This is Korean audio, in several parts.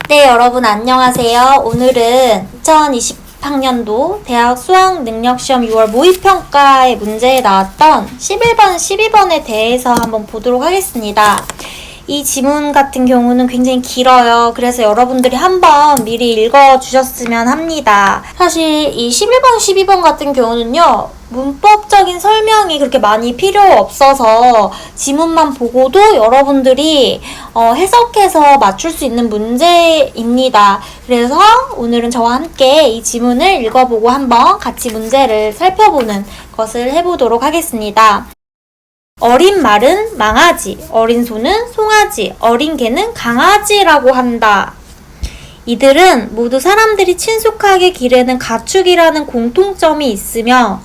네, 여러분 안녕하세요. 오늘은 2020학년도 대학 수학능력시험 6월 모의평가의 문제에 나왔던 11번, 12번에 대해서 한번 보도록 하겠습니다. 이 지문 같은 경우는 굉장히 길어요. 그래서 여러분들이 한번 미리 읽어주셨으면 합니다. 사실 이 11번, 12번 같은 경우는요, 문법적인 설명이 그렇게 많이 필요 없어서 지문만 보고도 여러분들이 해석해서 맞출 수 있는 문제입니다. 그래서 오늘은 저와 함께 이 지문을 읽어보고 한번 같이 문제를 살펴보는 것을 해보도록 하겠습니다. 어린 말은 망아지, 어린 소는 송아지, 어린 개는 강아지라고 한다. 이들은 모두 사람들이 친숙하게 기르는 가축이라는 공통점이 있으며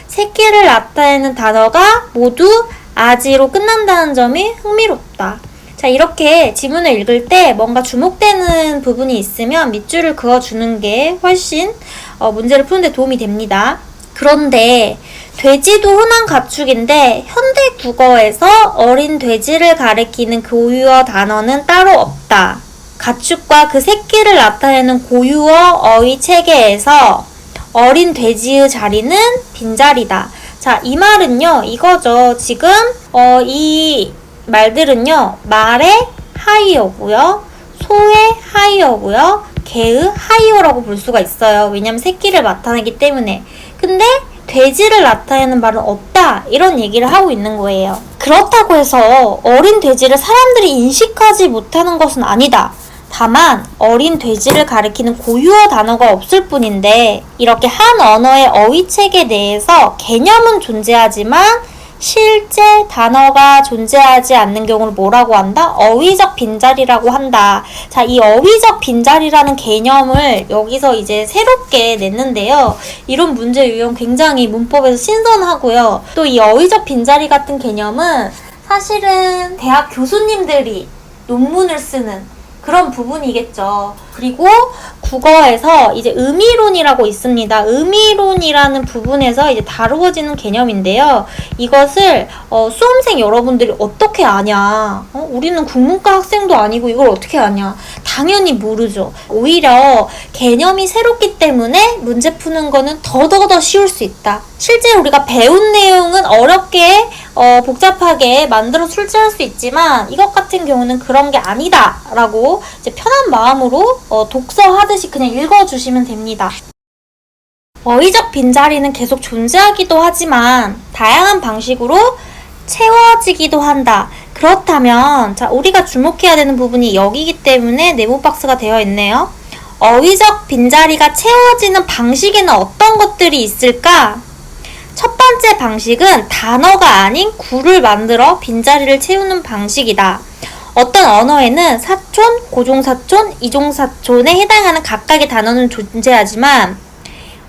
새끼를 나타내는 단어가 모두 아지로 끝난다는 점이 흥미롭다. 자, 이렇게 지문을 읽을 때 뭔가 주목되는 부분이 있으면 밑줄을 그어주는 게 훨씬 문제를 푸는데 도움이 됩니다. 그런데 돼지도 흔한 가축인데 현대 국어에서 어린 돼지를 가리키는 고유어 단어는 따로 없다. 가축과 그 새끼를 나타내는 고유어 어휘 체계에서 어린 돼지의 자리는 빈자리다. 자, 이 말은요, 이거죠. 지금 이 말들은요, 말의 하이어고요, 소의 하이어고요, 개의 하이어라고 볼 수가 있어요. 왜냐면 새끼를 나타내기 때문에. 근데 돼지를 나타내는 말은 없다, 이런 얘기를 하고 있는 거예요. 그렇다고 해서 어린 돼지를 사람들이 인식하지 못하는 것은 아니다. 다만 어린 돼지를 가리키는 고유어 단어가 없을 뿐인데 이렇게 한 언어의 어휘체계 내에서 개념은 존재하지만 실제 단어가 존재하지 않는 경우를 뭐라고 한다? 어휘적 빈자리라고 한다. 자, 이 어휘적 빈자리라는 개념을 여기서 이제 새롭게 냈는데요. 이런 문제 유형 굉장히 문법에서 신선하고요. 또 이 어휘적 빈자리 같은 개념은 사실은 대학 교수님들이 논문을 쓰는 그런 부분이겠죠. 그리고 국어에서 이제 의미론이라고 있습니다. 의미론이라는 부분에서 이제 다루어지는 개념인데요. 이것을 수험생 여러분들이 어떻게 아냐? 우리는 국문과 학생도 아니고 이걸 어떻게 아냐? 당연히 모르죠. 오히려 개념이 새롭기 때문에 문제 푸는 거는 더더더 쉬울 수 있다. 실제 우리가 배운 내용은 어렵게 복잡하게 만들어 출제할 수 있지만 이것 같은 경우는 그런 게 아니다 라고 이제 편한 마음으로 독서하듯이 그냥 읽어주시면 됩니다. 어휘적 빈자리는 계속 존재하기도 하지만 다양한 방식으로 채워지기도 한다. 그렇다면 자, 우리가 주목해야 되는 부분이 여기이기 때문에 네모 박스가 되어 있네요. 어휘적 빈자리가 채워지는 방식에는 어떤 것들이 있을까? 첫 번째 방식은 단어가 아닌 구를 만들어 빈자리를 채우는 방식이다. 어떤 언어에는 사촌, 고종사촌, 이종사촌에 해당하는 각각의 단어는 존재하지만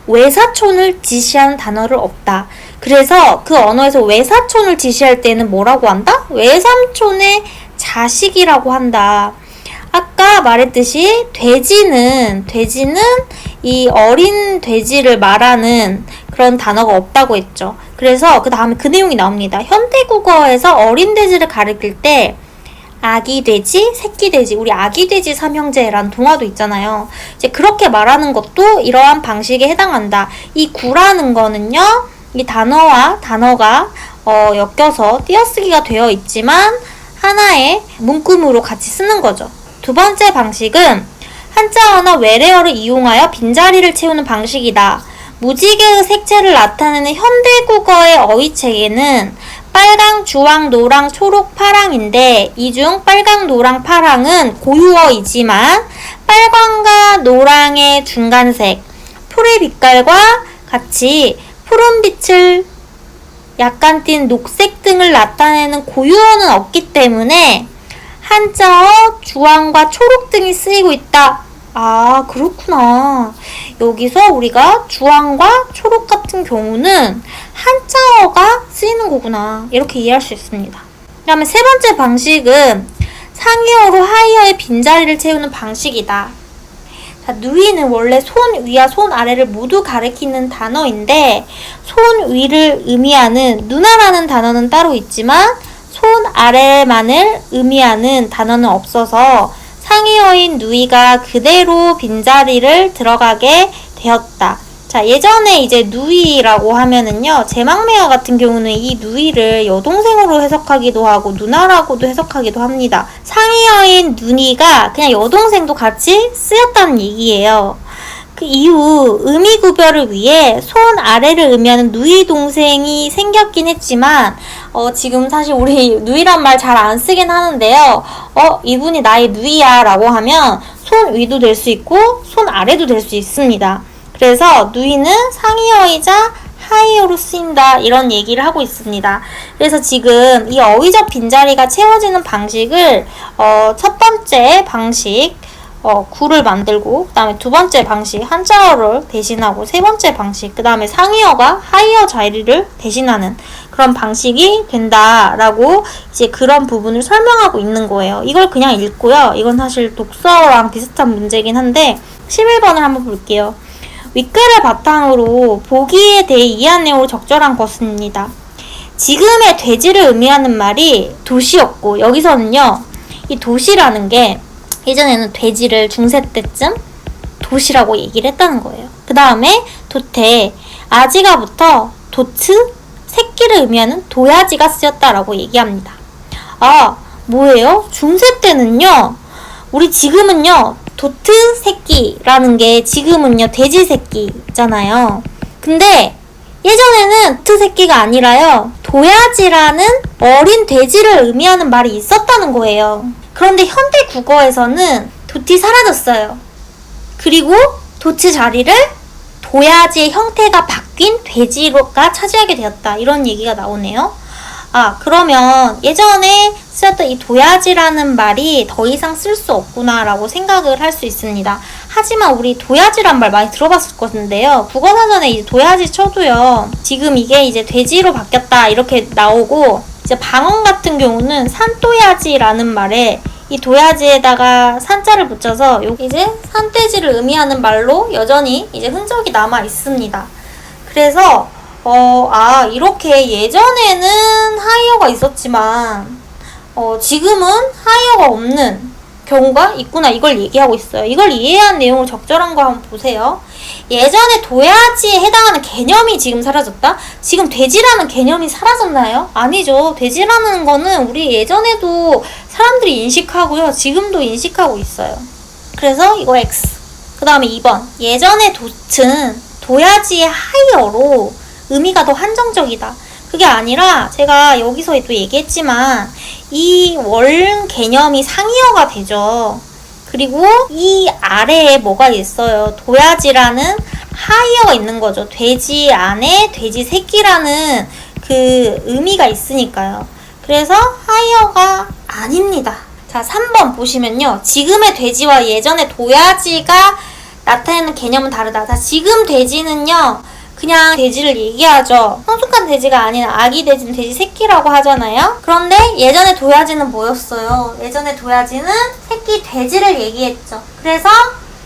외사촌을 지시하는 단어를 없다. 그래서 그 언어에서 외사촌을 지시할 때는 뭐라고 한다? 외삼촌의 자식이라고 한다. 아까 말했듯이 돼지는 이 어린 돼지를 말하는 그런 단어가 없다고 했죠. 그래서 그 다음에 그 내용이 나옵니다. 현대국어에서 어린 돼지를 가리킬 때 아기 돼지, 새끼 돼지, 우리 아기 돼지 삼형제라는 동화도 있잖아요. 이제 그렇게 말하는 것도 이러한 방식에 해당한다. 이 구라는 거는요, 이 단어와 단어가 엮여서 띄어쓰기가 되어 있지만 하나의 문구으로 같이 쓰는 거죠. 두 번째 방식은 한자어나 외래어를 이용하여 빈자리를 채우는 방식이다. 무지개의 색채를 나타내는 현대국어의 어휘체계는 빨강, 주황, 노랑, 초록, 파랑인데 이 중 빨강, 노랑, 파랑은 고유어이지만 빨강과 노랑의 중간색, 풀의 빛깔과 같이 푸른빛을 약간 띤 녹색 등을 나타내는 고유어는 없기 때문에 한자어 주황과 초록 등이 쓰이고 있다. 아, 그렇구나. 여기서 우리가 주황과 초록 같은 경우는 한자어가 쓰이는 거구나. 이렇게 이해할 수 있습니다. 그 다음에 세 번째 방식은 상이어로 하이어의 빈자리를 채우는 방식이다. 자, 누이는 원래 손 위와 손 아래를 모두 가리키는 단어인데 손 위를 의미하는 누나라는 단어는 따로 있지만 손 아래만을 의미하는 단어는 없어서 상이어인 누이가 그대로 빈자리를 들어가게 되었다. 자, 예전에 이제 누이라고 하면은요, 제망매화 같은 경우는 이 누이를 여동생으로 해석하기도 하고 누나라고도 해석하기도 합니다. 상이어인 누이가 그냥 여동생도 같이 쓰였다는 얘기예요. 그 이후 의미 구별을 위해 손 아래를 의미하는 누이 동생이 생겼긴 했지만 지금 사실 우리 누이란 말 잘 안 쓰긴 하는데요. 이분이 나의 누이야 라고 하면 손 위도 될 수 있고 손 아래도 될 수 있습니다. 그래서 누이는 상이어이자 하이어로 쓰인다 이런 얘기를 하고 있습니다. 그래서 지금 이 어휘적 빈자리가 채워지는 방식을 첫 번째 방식 구를 만들고 그 다음에 두 번째 방식 한자어를 대신하고 세 번째 방식 그 다음에 상이어가 하이어 자리를 대신하는 그런 방식이 된다라고 이제 그런 부분을 설명하고 있는 거예요. 이걸 그냥 읽고요. 이건 사실 독서랑 비슷한 문제긴 한데 11번을 한번 볼게요. 윗글을 바탕으로 보기에 대해 이해한 내용으로 적절한 것입니다. 지금의 돼지를 의미하는 말이 도시였고 여기서는요. 이 도시라는 게 예전에는 돼지를 중세 때쯤 도시라고 얘기를 했다는 거예요. 그 다음에 도태, 아지가부터 도츠, 새끼를 의미하는 도야지가 쓰였다라고 얘기합니다. 뭐예요? 중세 때는요. 우리 지금은요. 도트 새끼라는 게 지금은요. 돼지 새끼잖아요. 근데 예전에는 트 새끼가 아니라요. 도야지라는 어린 돼지를 의미하는 말이 있었다는 거예요. 그런데 현대 국어에서는 도티 사라졌어요. 그리고 도트 자리를 도야지의 형태가 바뀐 돼지가 차지하게 되었다. 이런 얘기가 나오네요. 그러면 예전에 쓰였던 이 도야지라는 말이 더 이상 쓸 수 없구나 라고 생각을 할 수 있습니다. 하지만 우리 도야지란 말 많이 들어봤을 건데요. 국어사전에 이제 도야지 쳐도요. 지금 이게 이제 돼지로 바뀌었다 이렇게 나오고 이제 방언 같은 경우는 산도야지라는 말에 이 도야지에다가 산자를 붙여서 이제 산돼지를 의미하는 말로 여전히 이제 흔적이 남아 있습니다. 그래서 이렇게 예전에는 하이어가 있었지만 지금은 하이어가 없는 경우가 있구나 이걸 얘기하고 있어요. 이걸 이해한 내용을 적절한 거 한번 보세요. 예전에 도야지에 해당하는 개념이 지금 사라졌다? 지금 돼지라는 개념이 사라졌나요? 아니죠. 돼지라는 거는 우리 예전에도 사람들이 인식하고요. 지금도 인식하고 있어요. 그래서 이거 X. 그 다음에 2번. 예전에 돛은 도야지의 하이어로 의미가 더 한정적이다. 그게 아니라 제가 여기서 또 얘기했지만 이 월 개념이 상이어가 되죠. 그리고 이 아래에 뭐가 있어요? 도야지라는 하이어가 있는 거죠. 돼지 안에 돼지 새끼라는 그 의미가 있으니까요. 그래서 하이어가 아닙니다. 자, 3번 보시면요. 지금의 돼지와 예전의 도야지가 나타내는 개념은 다르다. 자, 지금 돼지는요. 그냥 돼지를 얘기하죠. 성숙한 돼지가 아닌 아기 돼지는 돼지 새끼라고 하잖아요. 그런데 예전에 도야지는 뭐였어요? 예전에 도야지는 새끼 돼지를 얘기했죠. 그래서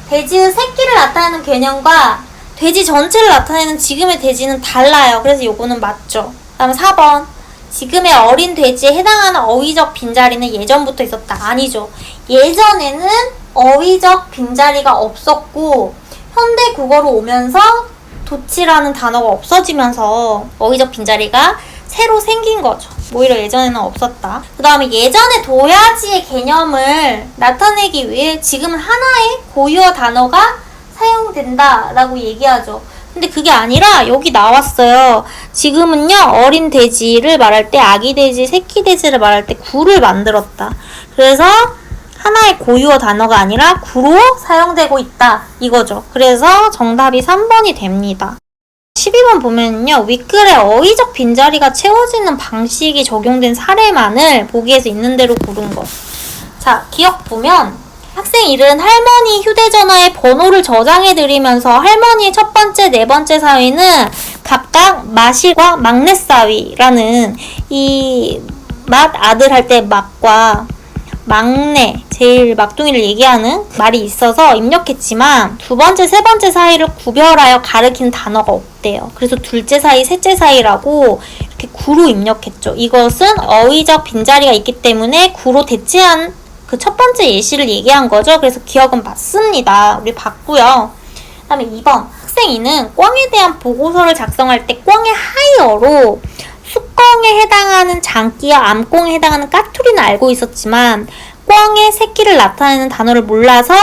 돼지의 새끼를 나타내는 개념과 돼지 전체를 나타내는 지금의 돼지는 달라요. 그래서 요거는 맞죠. 그 다음에 4번. 지금의 어린 돼지에 해당하는 어휘적 빈자리는 예전부터 있었다. 아니죠. 예전에는 어휘적 빈자리가 없었고 현대 국어로 오면서 도치라는 단어가 없어지면서 어휘적 빈자리가 새로 생긴 거죠. 오히려 예전에는 없었다. 그 다음에 예전에 도야지의 개념을 나타내기 위해 지금은 하나의 고유어 단어가 사용된다라고 얘기하죠. 근데 그게 아니라 여기 나왔어요. 지금은요 어린 돼지를 말할 때 아기 돼지, 새끼 돼지를 말할 때 구를 만들었다. 그래서 하나의 고유어 단어가 아니라 구로 사용되고 있다 이거죠. 그래서 정답이 3번이 됩니다. 12번 보면요. 윗글에 어휘적 빈자리가 채워지는 방식이 적용된 사례만을 보기에서 있는 대로 고른 것. 자, 기억 보면 학생 일은 할머니 휴대전화에 번호를 저장해드리면서 할머니의 첫 번째, 네 번째 사위는 각각 마실과 막내 사위라는 이 맏 아들 할 때 맏과 막내, 제일 막둥이를 얘기하는 말이 있어서 입력했지만 두 번째, 세 번째 사이를 구별하여 가리키는 단어가 없대요. 그래서 둘째 사이, 셋째 사이라고 이렇게 구로 입력했죠. 이것은 어휘적 빈자리가 있기 때문에 구로 대체한 그 첫 번째 예시를 얘기한 거죠. 그래서 기억은 맞습니다. 우리 봤고요. 그 다음에 2번. 학생이는 꿩에 대한 보고서를 작성할 때 꿩의 하이어로 숫꿩에 해당하는 장기와 암꿩에 해당하는 까투리는 알고 있었지만 꿩의 새끼를 나타내는 단어를 몰라서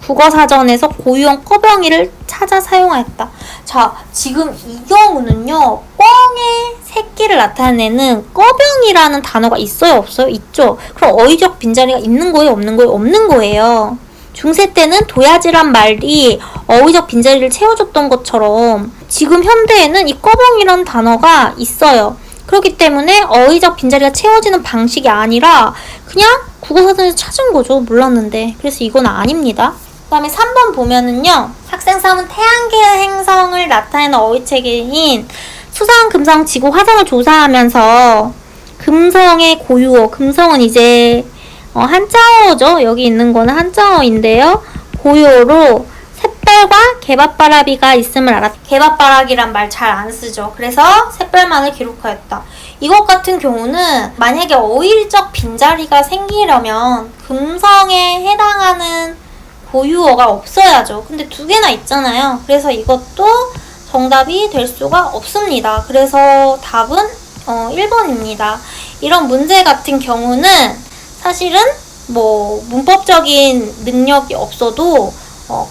국어사전에서 고유형 꺼병이를 찾아 사용하였다. 자, 지금 이 경우는요. 꿩의 새끼를 나타내는 꺼병이라는 단어가 있어요? 없어요? 있죠? 그럼 어휘적 빈자리가 있는 거예요? 없는 거예요? 없는 거예요. 중세 때는 도야지란 말이 어휘적 빈자리를 채워줬던 것처럼 지금 현대에는 이 꺼병이라는 단어가 있어요. 그렇기 때문에 어휘적 빈자리가 채워지는 방식이 아니라 그냥 국어사전에서 찾은 거죠. 몰랐는데. 그래서 이건 아닙니다. 그 다음에 3번 보면은요. 학생 3은 태양계의 행성을 나타내는 어휘체계인 수성, 금성, 지구, 화성을 조사하면서 금성의 고유어, 금성은 이제 한자어죠. 여기 있는 거는 한자어인데요. 고유어로 샛별과 개밥바라비가 있음을 알았다. 개밥바라기란 말 잘 안 쓰죠. 그래서 샛별만을 기록하였다. 이것 같은 경우는 만약에 어휘적 빈자리가 생기려면 금성에 해당하는 고유어가 없어야죠. 근데 두 개나 있잖아요. 그래서 이것도 정답이 될 수가 없습니다. 그래서 답은 1번입니다. 이런 문제 같은 경우는 사실은 뭐 문법적인 능력이 없어도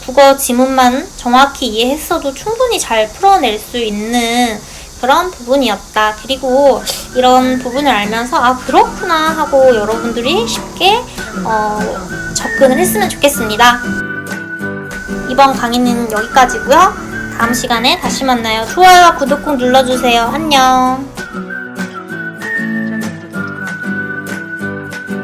국어 지문만 정확히 이해했어도 충분히 잘 풀어낼 수 있는 그런 부분이었다. 그리고 이런 부분을 알면서 아 그렇구나 하고 여러분들이 쉽게 접근을 했으면 좋겠습니다. 이번 강의는 여기까지고요. 다음 시간에 다시 만나요. 좋아요와 구독 꼭 눌러주세요. 안녕.